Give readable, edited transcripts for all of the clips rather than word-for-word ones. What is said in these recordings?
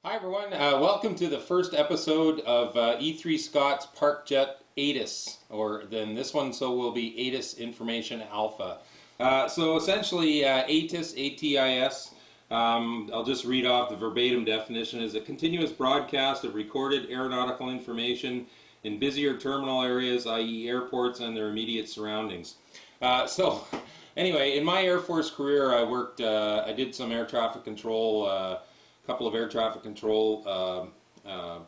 Hi everyone, welcome to the first episode of e3Scott's Park Jet ATIS, or then this one will be ATIS Information Alpha. So essentially ATIS, A-T-I-S, I'll just read off the verbatim definition, is a continuous broadcast of recorded aeronautical information in busier terminal areas, i.e. airports and their immediate surroundings. So anyway, in my Air Force career I did some air traffic control, couple of air traffic control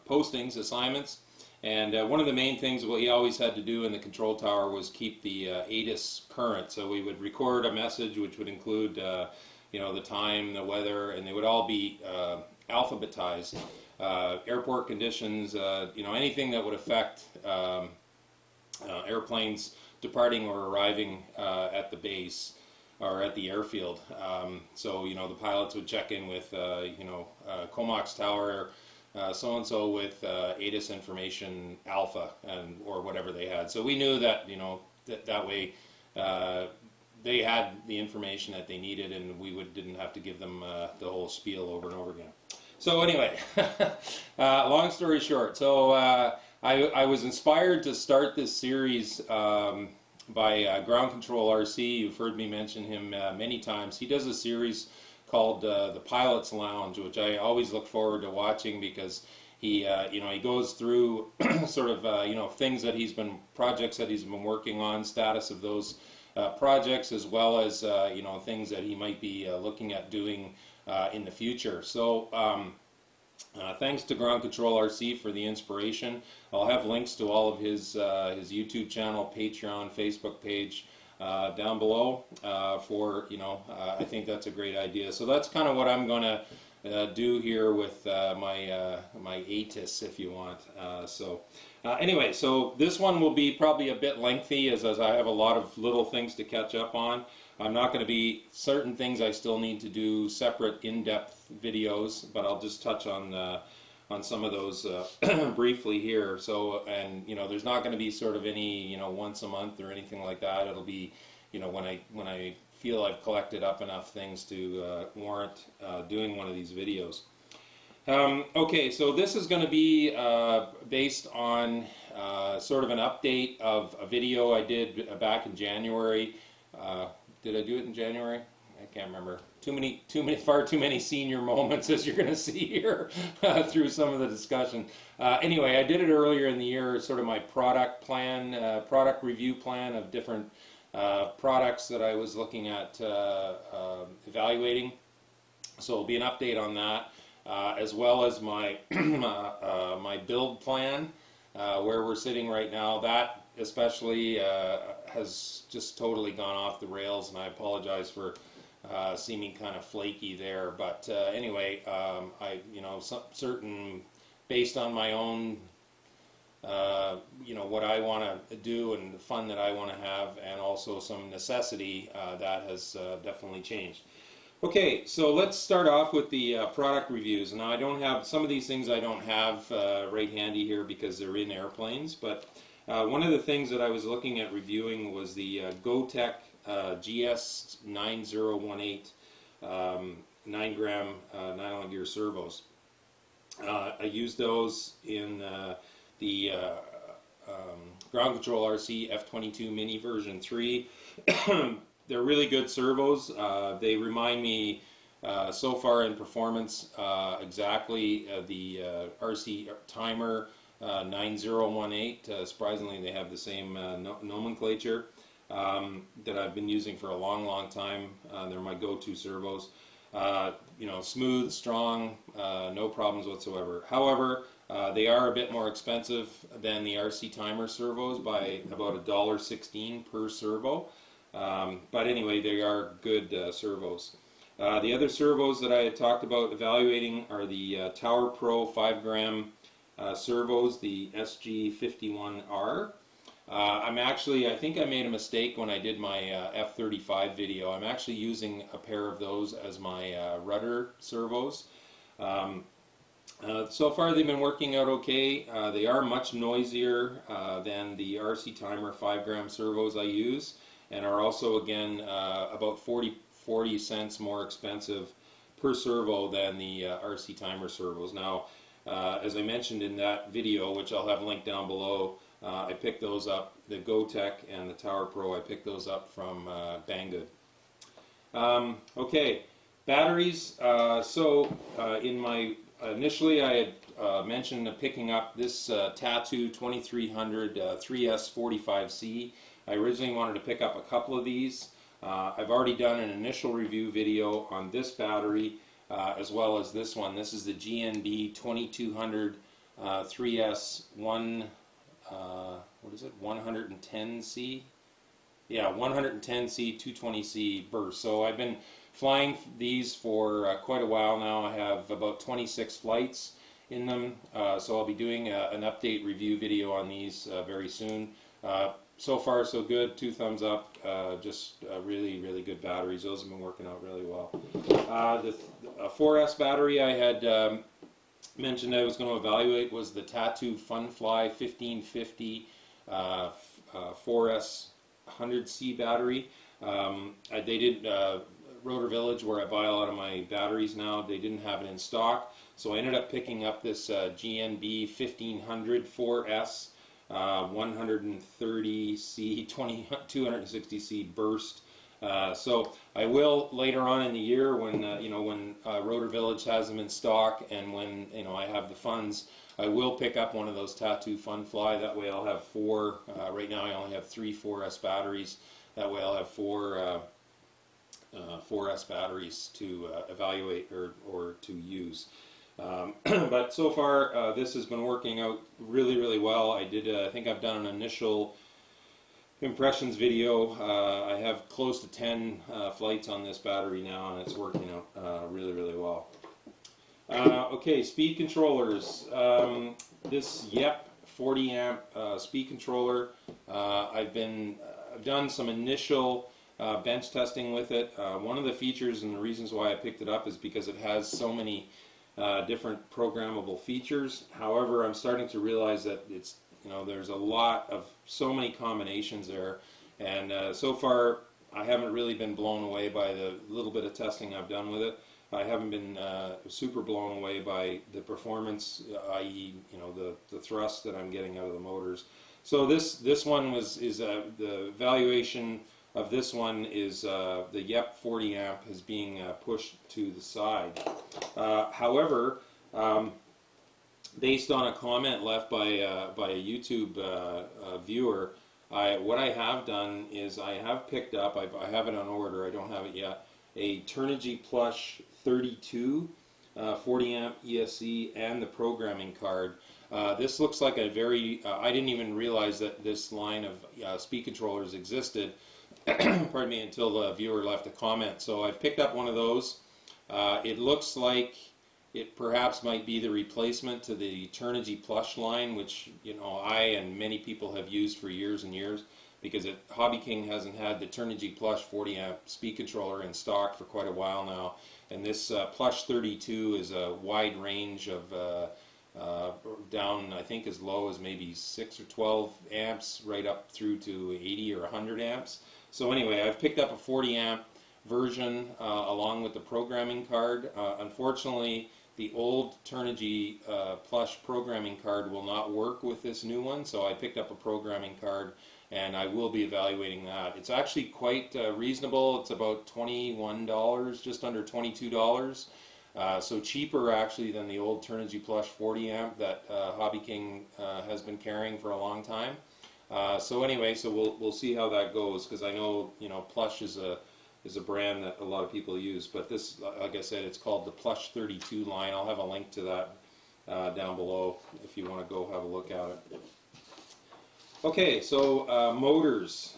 postings, assignments, and one of the main things we always had to do in the control tower was keep the ATIS current. So we would record a message which would include the time, the weather, and they would all be alphabetized. Airport conditions, anything that would affect airplanes departing or arriving at the base or at the airfield. So the pilots would check in with Comox Tower so-and-so with ATIS Information Alpha or whatever they had. So we knew that that way they had the information that they needed, and we didn't have to give them the whole spiel over and over again. So anyway, long story short, so I was inspired to start this series by Ground Control RC. You've heard me mention him many times. He does a series called the Pilot's Lounge, which I always look forward to watching because he he goes through sort of things that projects that he's been working on, status of those projects, as well as things that he might be looking at doing in the future. So thanks to Ground Control RC for the inspiration. I'll have links to all of his YouTube channel, Patreon, Facebook page down below for, I think that's a great idea. So that's kind of what I'm going to do here with my ATIS, if you want. Anyway, so this one will be probably a bit lengthy as I have a lot of little things to catch up on. I'm not going to be, certain things I still need to do separate in-depth videos, but I'll just touch on some of those briefly here. So, and there's not going to be sort of any once a month or anything like that. It'll be when I feel I've collected up enough things to warrant doing one of these videos. Okay, so this is going to be based on sort of an update of a video I did back in January. Did I do it in January? I can't remember. Far too many senior moments, as you're going to see here through some of the discussion. Anyway, I did it earlier in the year, sort of my product plan, product review plan of different products that I was looking at evaluating. So it'll be an update on that, as well as my my build plan, where we're sitting right now. That especially has just totally gone off the rails, and I apologize for seeming kind of flaky there. But anyway, I certain, based on my own what I want to do and the fun that I want to have, and also some necessity, that has definitely changed. Okay, so let's start off with the product reviews. Now, I don't have some of these things. I don't have right handy here because they're in airplanes, but one of the things that I was looking at reviewing was the GoTech GS9018 9-gram nylon gear servos. I used those in the Ground Control RC F22 Mini version 3. They're really good servos. They remind me so far in performance exactly the RC timer 9018. Surprisingly, they have the same nomenclature that I've been using for a long time. They're my go-to servos. Smooth, strong, no problems whatsoever. However, they are a bit more expensive than the RC timer servos by about $1.16 per servo. But anyway, they are good servos. The other servos that I had talked about evaluating are the Tower Pro 5-gram servos, the SG51R. I think I made a mistake when I did my F35 video. I'm actually using a pair of those as my rudder servos. So far they've been working out okay. They are much noisier than the RC Timer 5-gram servos I use, and are also again about 40 cents more expensive per servo than the RC Timer servos. Now, as I mentioned in that video, which I'll have linked down below, I picked those up, the GoTech and the Tower Pro, I picked those up from Banggood. Okay, batteries. In my initially I had mentioned picking up this Tattoo 2300 3S45C. I originally wanted to pick up a couple of these. I've already done an initial review video on this battery as well as this one. This is the GNB 2200 3S 110C? Yeah, 110C 220C burst. So I've been flying these for quite a while now. I have about 26 flights in them, so I'll be doing an update review video on these very soon. So far so good, 2 thumbs up, just really, really good batteries. Those have been working out really well. The 4S battery I had mentioned I was going to evaluate was the Tattoo Funfly 1550 4S 100C battery. They did Rotor Village, where I buy a lot of my batteries now, they didn't have it in stock, so I ended up picking up this GNB 1500 4S 130C 260C burst. So I will later on in the year, when when Rotor Village has them in stock, and when I have the funds, I will pick up one of those Tattoo Funfly. That way I'll have 4. Right now I only have 3 4S batteries. That way I'll have 4 4S batteries to evaluate or to use. But so far this has been working out really, really well. I think I've done an initial impressions video. I have close to 10 flights on this battery now, and it's working out really, really well. Okay, speed controllers. This YEP 40 amp speed controller. I've done some initial bench testing with it. One of the features and the reasons why I picked it up is because it has so many different programmable features. However, I'm starting to realize that it's there's a lot of so many combinations there, and so far I haven't really been blown away by the little bit of testing I've done with it. I haven't been super blown away by the performance, i.e., the thrust that I'm getting out of the motors. So this one is the evaluation of this one is the YEP 40 amp is being pushed to the side. However, based on a comment left by a YouTube viewer, what I have done is I have picked up, I have it on order, I don't have it yet, a Turnigy Plush 32 40 amp ESC and the programming card. This looks like a very, I didn't even realize that this line of speed controllers existed, pardon me, until the viewer left a comment. So I've picked up one of those. It looks like it perhaps might be the replacement to the Turnigy Plush line, which I and many people have used for years and years, because Hobby King hasn't had the Turnigy Plush 40 amp speed controller in stock for quite a while now. And this Plush 32 is a wide range of down, I think, as low as maybe 6 or 12 amps, right up through to 80 or 100 amps. So anyway, I've picked up a 40 amp version along with the programming card. Unfortunately, the old Turnigy Plush programming card will not work with this new one, so I picked up a programming card, and I will be evaluating that. It's actually quite reasonable. It's about $21, just under $22. So cheaper actually than the old Turnigy Plush 40 amp that Hobby King has been carrying for a long time. So anyway, so we'll see how that goes, because I know Plush is a brand that a lot of people use, but this, like I said, it's called the Plush 32 line. I'll have a link to that down below if you want to go have a look at it. Okay, so motors.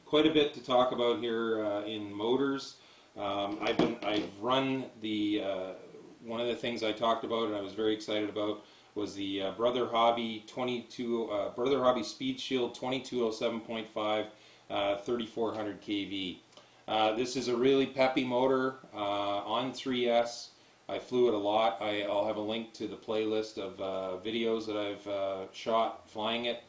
Quite a bit to talk about here in motors. I've run the one of the things I talked about and I was very excited about was the Brother Hobby Speed Shield 2207.5 3400 kV. This is a really peppy motor on 3S. I flew it a lot. I'll have a link to the playlist of videos that I've shot flying it.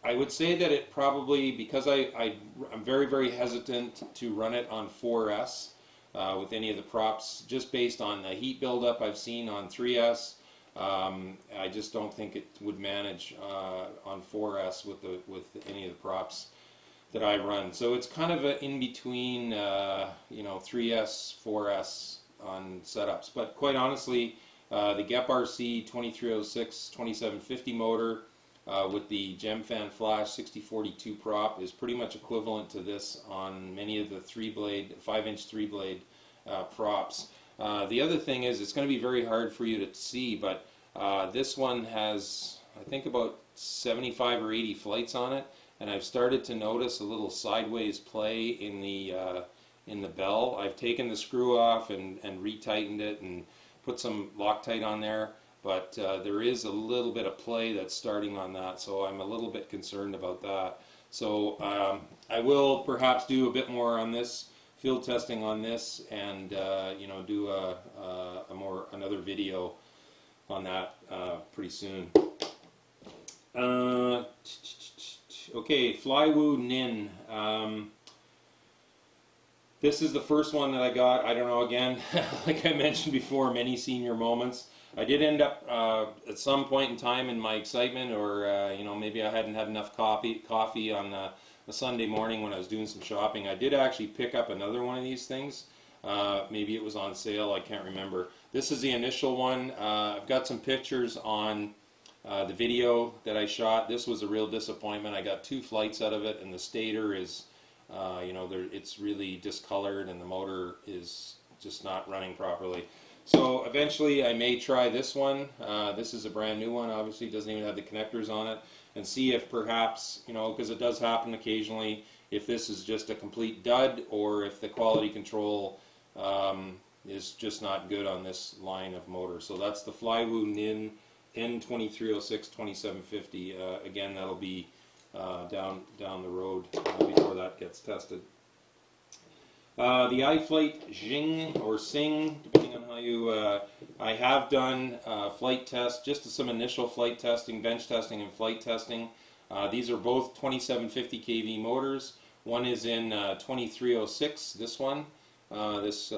I would say that it probably, because I'm very, very hesitant to run it on 4S, with any of the props, just based on the heat buildup I've seen on 3S. I just don't think it would manage on 4S with any of the props that I run. So it's kind of in between, 3S, 4S on setups. But quite honestly, the GEP-RC 2306-2750 motor with the GemFan Flash 6042 prop is pretty much equivalent to this on many of the 5-inch 3-blade props. The other thing is, it's going to be very hard for you to see, but this one has, I think, about 75 or 80 flights on it, and I've started to notice a little sideways play in the bell. I've taken the screw off and retightened it and put some Loctite on there, but there is a little bit of play that's starting on that, so I'm a little bit concerned about that. So I will perhaps do a bit more on this, field testing on this, and do another video on that pretty soon. Okay, Flywoo Nin. This is the first one that I got. I don't know, again, like I mentioned before, many senior moments. I did end up at some point in time in my excitement, or maybe I hadn't had enough coffee on a Sunday morning when I was doing some shopping. I did actually pick up another one of these things. Maybe it was on sale, I can't remember. This is the initial one. I've got some pictures on the video that I shot. This was a real disappointment. I got 2 flights out of it, and the stator is, it's really discolored, and the motor is just not running properly. So eventually I may try this one. This is a brand new one, obviously doesn't even have the connectors on it, and see if perhaps, because it does happen occasionally, if this is just a complete dud, or if the quality control is just not good on this line of motor. So that's the Flywoo Nin N2306-2750. Again, that'll be down the road before that gets tested. The iFlight Jing or Sing, depending on how you, I have done flight tests, just some initial flight testing, bench testing, and flight testing. These are both 2750 kV motors. One is in 2306, this one, this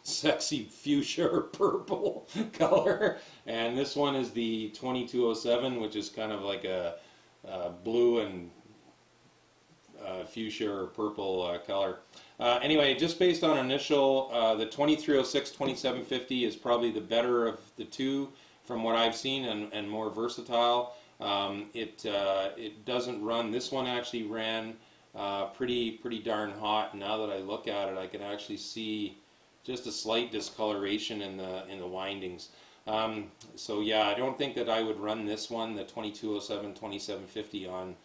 sexy fuchsia purple color, and this one is the 2207, which is kind of like a blue and fuchsia or purple color. Anyway, just based on initial, the 2306-2750 is probably the better of the two from what I've seen, and more versatile. It doesn't run. This one actually ran pretty darn hot. Now that I look at it, I can actually see just a slight discoloration in the windings. So yeah, I don't think that I would run this one, the 2207-2750, on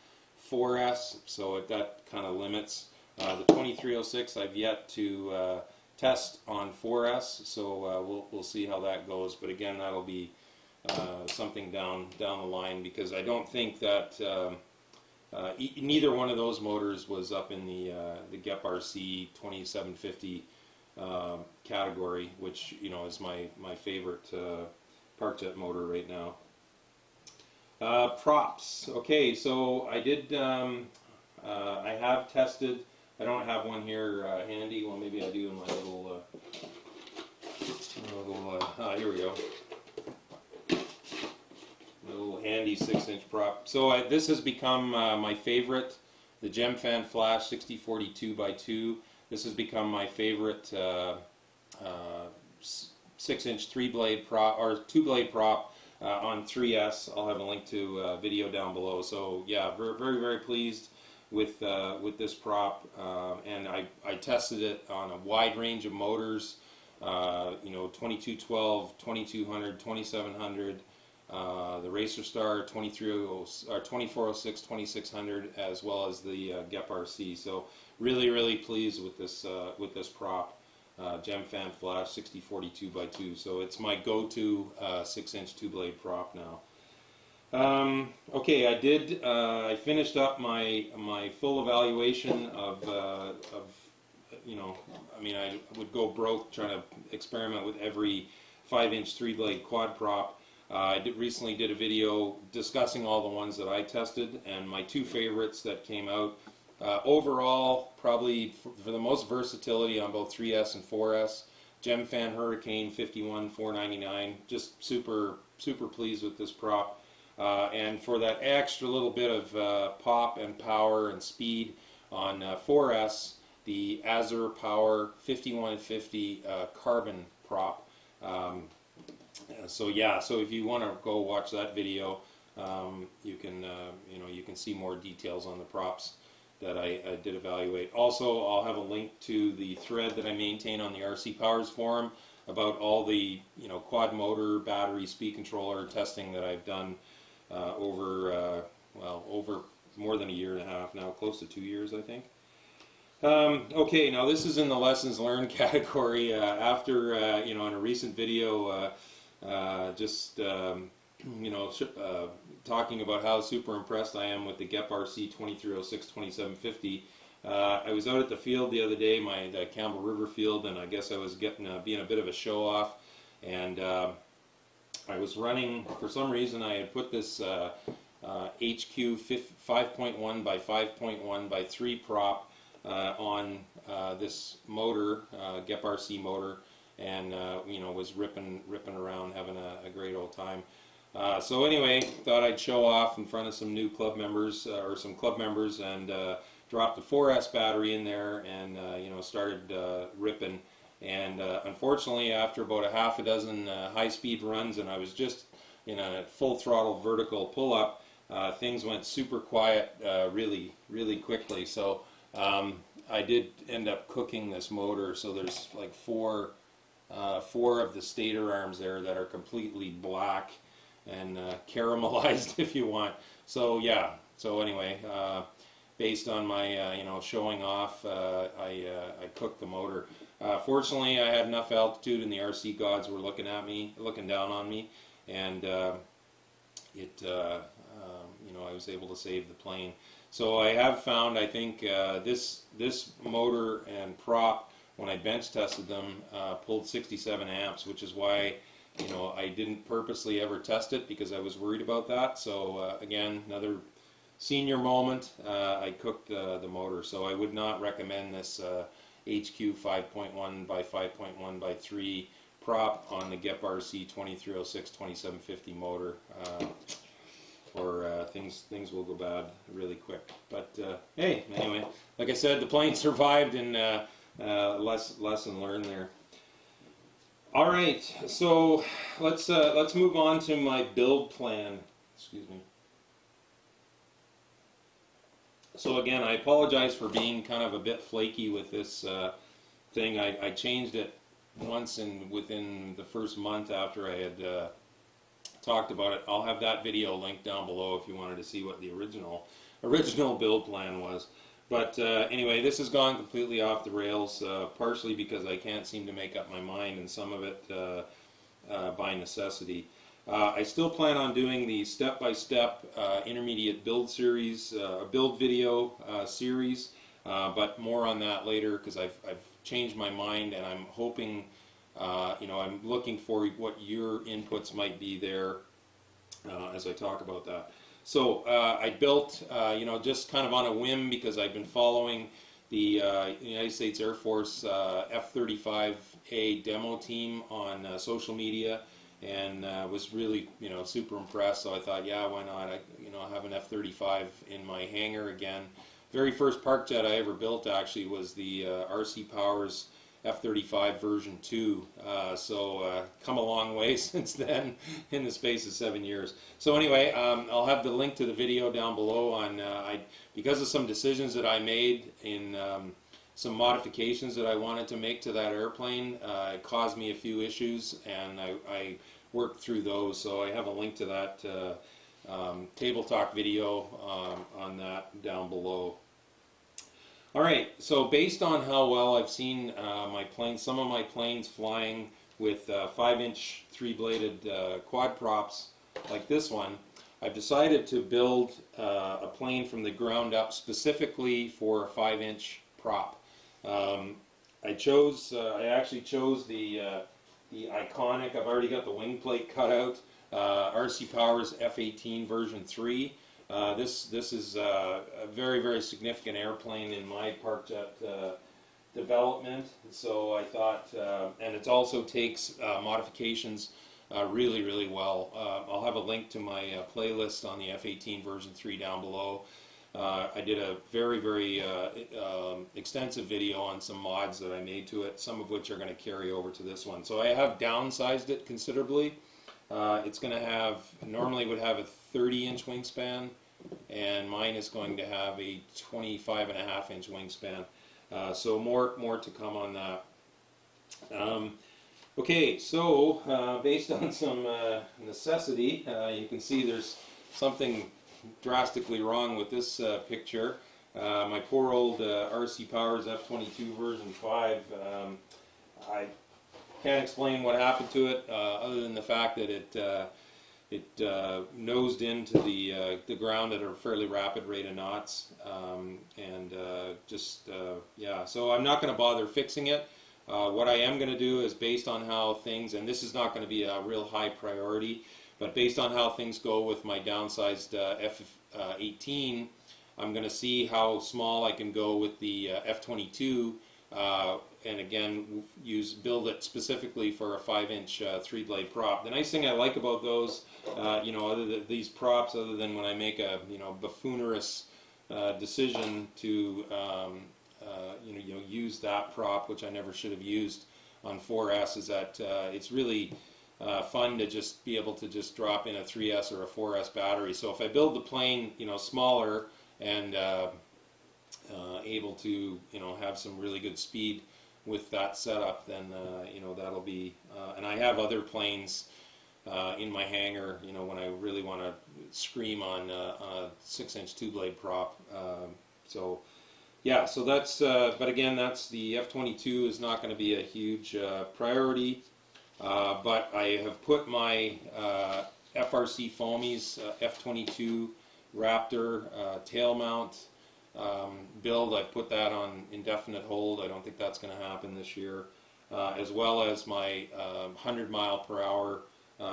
4S. So that kind of limits. The 2306 I've yet to test on 4S, so we'll see how that goes. But again, that'll be something down the line, because I don't think that neither one of those motors was up in the GEP-RC 2750 category, which is my favorite Park Jet motor right now. Props. Okay, so I did. I have tested. I don't have one here handy. Well, maybe I do in my little. Here we go. My little handy 6-inch prop. So this has become my favorite. The GemFan Flash 6042 by 2. This has become my favorite 6-inch 3-blade prop or 2-blade prop on 3S. I'll have a link to a video down below. So yeah, very pleased with this prop, and I tested it on a wide range of motors. 2212, 2200, 2700. The Racer Star 2406, 2600, as well as the GEP-RC. So really pleased with this prop, GemFan Flash 6042 by 2. So it's my go-to 6-inch 2-blade prop now. Okay, I finished up my full evaluation of I would go broke trying to experiment with every 5-inch 3-blade quad prop. I recently did a video discussing all the ones that I tested, and my 2 favorites that came out Overall, probably for the most versatility on both 3S and 4S. Gemfan Hurricane 51 $4.99. Just super pleased with this prop. And for that extra little bit of pop and power and speed on 4S, the Azure Power 5150 carbon prop. So yeah, so if you want to go watch that video, you can you can see more details on the props that I did evaluate. Also, I'll have a link to the thread that I maintain on the RC Powers forum about all the quad motor, battery, speed controller testing that I've done over more than a year and a half now, close to 2 years, I think. Okay, now this is in the lessons learned category. After in a recent video, talking about how super impressed I am with the GEP RC 2306-2750. I was out at the field the other day, the Campbell River field, and I guess I was being a bit of a show off, and I was running, for some reason I had put this HQ 5.1 by 5.1 by 3 prop on this motor, GEP RC motor, and was ripping around, having a great old time. So anyway, thought I'd show off in front of some new club members, or some club members, and dropped the 4S battery in there, and started ripping. And unfortunately, after about a half a dozen high-speed runs, and I was just in a full throttle vertical pull-up, things went super quiet really quickly. So I did end up cooking this motor. So there's like four of the stator arms there that are completely black and caramelized, if you want. So yeah, so anyway, based on my showing off, I cooked the motor. Fortunately, I had enough altitude, and the RC gods were looking down on me, and I was able to save the plane. So I have found, I think, this motor and prop, when I bench tested them, pulled 67 amps, which is why I didn't purposely ever test it, because I was worried about that. So again, another senior moment, I cooked the motor. So I would not recommend this HQ 5.1 by 5.1 by 3 prop on the GEP RC 2306-2750 motor, or things will go bad really quick. But hey, anyway, like I said, the plane survived, and lesson learned there. All right, so let's move on to my build plan. Excuse me. So again, I apologize for being kind of a bit flaky with this thing. I changed it once within the first month after I had talked about it. I'll have that video linked down below if you wanted to see what the original build plan was. But anyway, this has gone completely off the rails, partially because I can't seem to make up my mind, and some of it by necessity. I still plan on doing the step-by-step intermediate build series, build video series, but more on that later, because I've changed my mind, and I'm hoping, I'm looking for what your inputs might be there as I talk about that. So I built, just kind of on a whim, because I've been following the United States Air Force F-35A demo team on social media, and was really, super impressed. So I thought, yeah, why not? I have an F-35 in my hangar again. Very first Park Jet I ever built actually was the RC Powers F-35 version 2. So come a long way since then in the space of 7 years. So anyway, I'll have the link to the video down below on because of some decisions that I made in some modifications that I wanted to make to that airplane. It caused me a few issues, and I worked through those. So I have a link to that table talk video on that down below. All right, so based on how well I've seen some of my planes flying with 5-inch 3-bladed quad props like this one, I've decided to build a plane from the ground up specifically for a 5-inch prop. I actually chose the iconic, I've already got the wing plate cut out, RC Powers F-18 version 3. This is a very significant airplane in my Park Jet development. So I thought, and it also takes modifications really well. I'll have a link to my playlist on the F-18 version 3 down below. I did a very extensive video on some mods that I made to it, some of which are going to carry over to this one. So I have downsized it considerably. It's going to have, normally would have a 30-inch wingspan, and mine is going to have a 25.5-inch wingspan. So more to come on that. Okay, so based on some necessity, you can see there's something drastically wrong with this picture. My poor old RC Powers F-22 version 5, I can't explain what happened to it other than the fact that it nosed into the ground at a fairly rapid rate of knots, and yeah, so I'm not going to bother fixing it. What I am going to do is, based on how things, and this is not going to be a real high priority, but based on how things go with my downsized F-18, I'm going to see how small I can go with the F-22, and again build it specifically for a 5-inch 3-blade prop. The nice thing I like about those, you know, other than these props, other than when I make a buffoonerish decision to use that prop, which I never should have used on 4S, is that it's really fun to just be able to just drop in a 3S or a 4S battery. So if I build the plane, smaller and able to, have some really good speed with that setup, then that'll be. And I have other planes in my hangar, when I really want to scream on a 6-inch 2-blade prop. So yeah, so that's. But again, that's the F-22 is not going to be a huge priority. But I have put my FRC Foamies F-22 Raptor tail mount build. I've put that on indefinite hold. I don't think that's going to happen this year. As well as my 100-mile-per-hour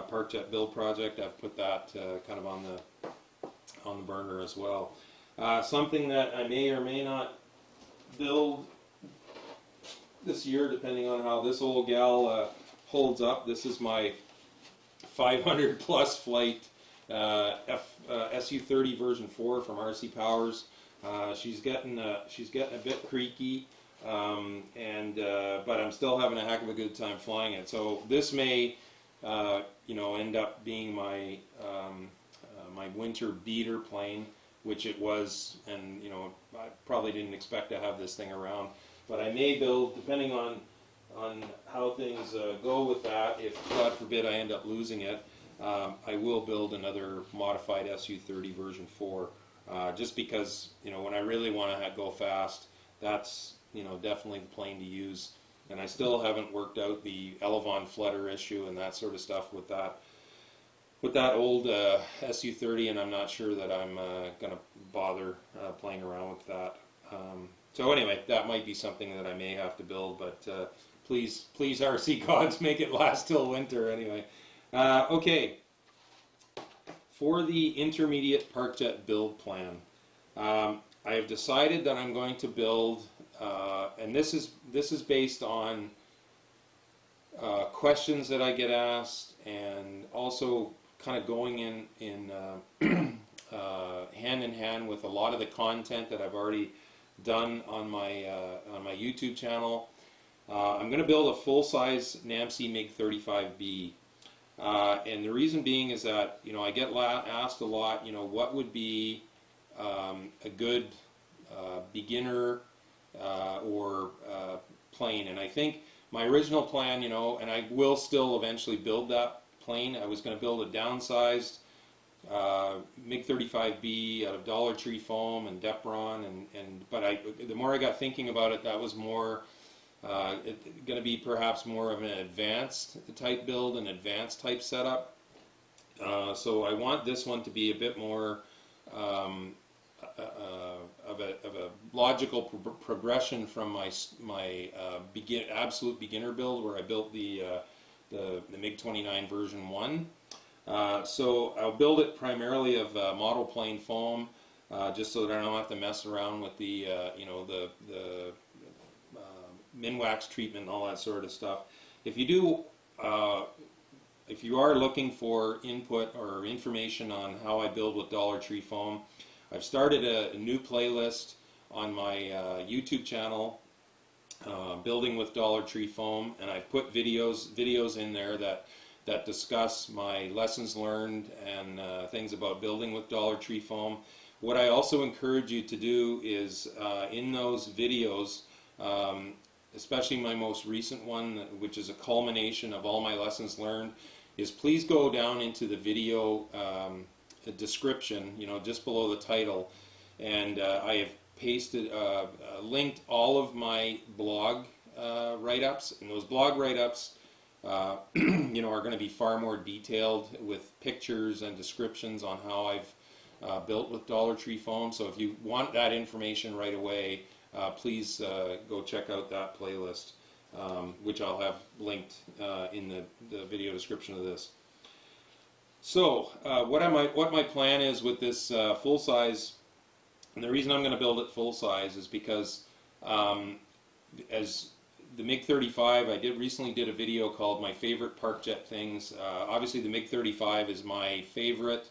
Park Jet build project. I've put that kind of on the burner as well. Something that I may or may not build this year, depending on how this old gal holds up. This is my 500 plus flight SU-30 version 4 from RC Powers. She's getting a bit creaky, but I'm still having a heck of a good time flying it. So this may end up being my my winter beater plane, which it was, and I probably didn't expect to have this thing around, but I may build, depending on how things go with that. If God forbid I end up losing it, I will build another modified SU-30 version 4, just because when I really want to go fast, that's definitely the plane to use. And I still haven't worked out the elevon flutter issue and that sort of stuff with that old SU-30, and I'm not sure that I'm going to bother playing around with that. So anyway, that might be something that I may have to build, but please RC gods, make it last till winter anyway. Okay, for the intermediate Park Jet build plan, I have decided that I'm going to build, and this is based on questions that I get asked, and also kind of going in hand in hand with a lot of the content that I've already done on my YouTube channel. I'm going to build a full-size NAMC MiG-35B, and the reason being is that I get asked a lot, what would be a good beginner or plane, and I think my original plan, and I will still eventually build that plane. I was going to build a downsized MiG-35B out of Dollar Tree foam and Depron, but the more I got thinking about it, that was more going to be perhaps more of an advanced type build, an advanced type setup. So I want this one to be a bit more of a logical progression from my absolute beginner build, where I built the MiG-29 version 1. So I'll build it primarily of model plane foam, just so that I don't have to mess around with the the Minwax treatment and all that sort of stuff. If you are looking for input or information on how I build with Dollar Tree foam, I've started a new playlist on my YouTube channel, building with Dollar Tree foam, and I've put videos in there that discuss my lessons learned and things about building with Dollar Tree foam. What I also encourage you to do is in those videos, especially my most recent one, which is a culmination of all my lessons learned, is please go down into the video description, just below the title, and I have pasted, linked all of my blog write-ups, and those blog write-ups are going to be far more detailed with pictures and descriptions on how I've built with Dollar Tree foam. So if you want that information right away, please go check out that playlist, which I'll have linked in the video description of this. So what my plan is with this full size, and the reason I'm going to build it full size is because as the MiG-35, I recently did a video called My Favorite Park Jet Things. Obviously the MiG-35 is my favorite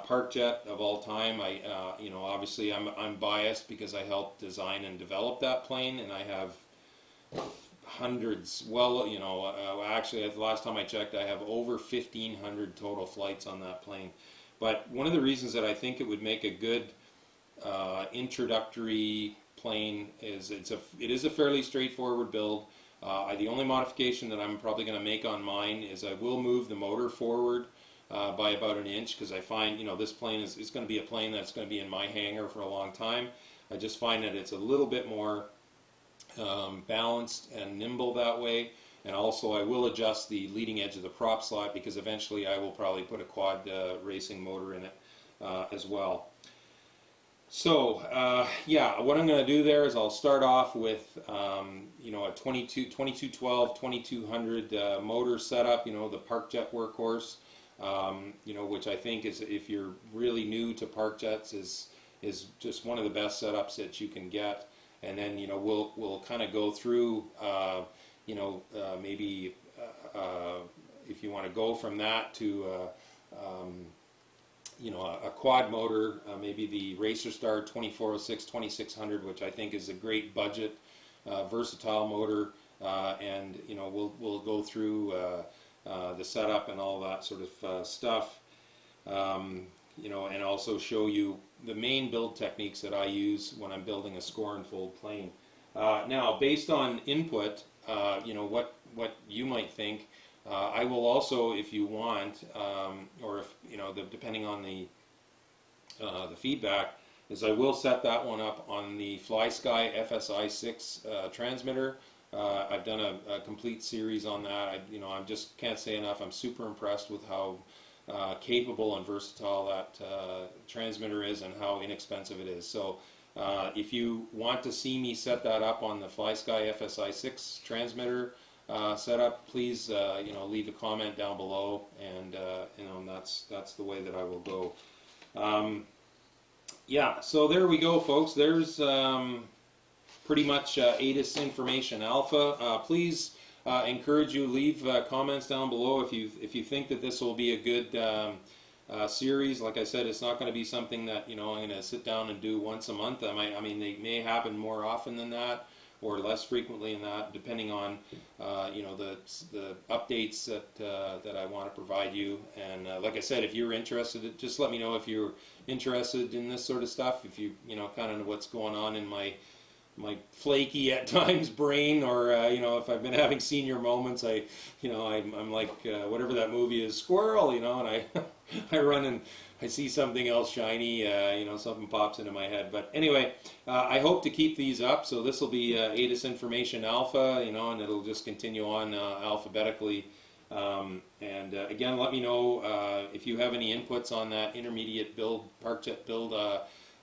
Park Jet of all time. Obviously I'm biased because I helped design and develop that plane, and I have hundreds, actually the last time I checked I have over 1,500 total flights on that plane. But one of the reasons that I think it would make a good introductory plane is it is a fairly straightforward build. The only modification that I'm probably going to make on mine is I will move the motor forward by about an inch, because I find this plane is going to be a plane that's going to be in my hangar for a long time. I just find that it's a little bit more balanced and nimble that way, and also I will adjust the leading edge of the prop slot, because eventually I will probably put a quad racing motor in it as well. So what I'm going to do there is I'll start off with a 2212, 2200 motor setup, the Park Jet workhorse, which I think is, if you're really new to Park Jets, is just one of the best setups that you can get. And then we'll kind of go through maybe if you want to go from that to a quad motor, maybe the Racer Star 2406, 2600, which I think is a great budget, versatile motor, and we'll go through the setup and all that sort of stuff, and also show you the main build techniques that I use when I'm building a score and fold plane. Now, based on input, what you might think, I will also, if you want, or if depending on the feedback, is I will set that one up on the FlySky FSI-6 transmitter. I've done a complete series on that. I just can't say enough. I'm super impressed with how capable and versatile that transmitter is, and how inexpensive it is. So if you want to see me set that up on the FlySky FSI-6 transmitter setup, please leave a comment down below, and that's the way that I will go. So there we go, folks. There's pretty much ATIS information alpha. Please encourage you, leave comments down below if you think that this will be a good series. Like I said, it's not going to be something that I'm going to sit down and do once a month. I mean, they may happen more often than that, or less frequently than that, depending on the updates that I want to provide you. And like I said, if you're interested, just let me know if you're interested in this sort of stuff. If you kind of know what's going on in my flaky at times brain, or if I've been having senior moments, I'm like whatever that movie is, Squirrel, and I run and I see something else shiny, something pops into my head. But anyway, I hope to keep these up, so this will be ATIS information alpha, and it'll just continue on alphabetically. And again, let me know if you have any inputs on that intermediate build, Park Jet build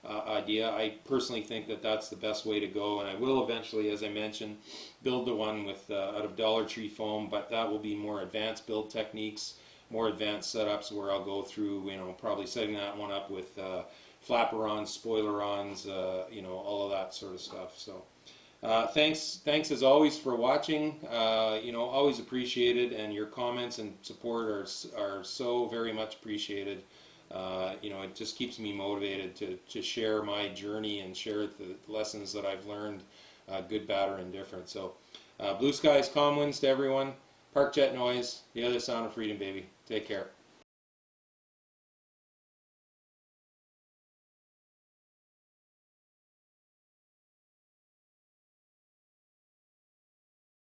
idea. I personally think that that's the best way to go, and I will eventually, as I mentioned, build the one with out of Dollar Tree foam, but that will be more advanced build techniques. more advanced setups where I'll go through, probably setting that one up with flapper-ons, spoiler-ons, all of that sort of stuff. So thanks as always for watching. Always appreciated, and your comments and support are so very much appreciated. It just keeps me motivated to share my journey and share the lessons that I've learned, good, bad, or indifferent. So blue skies, calm winds to everyone. Park Jet noise, the other sound of freedom, baby. Take care.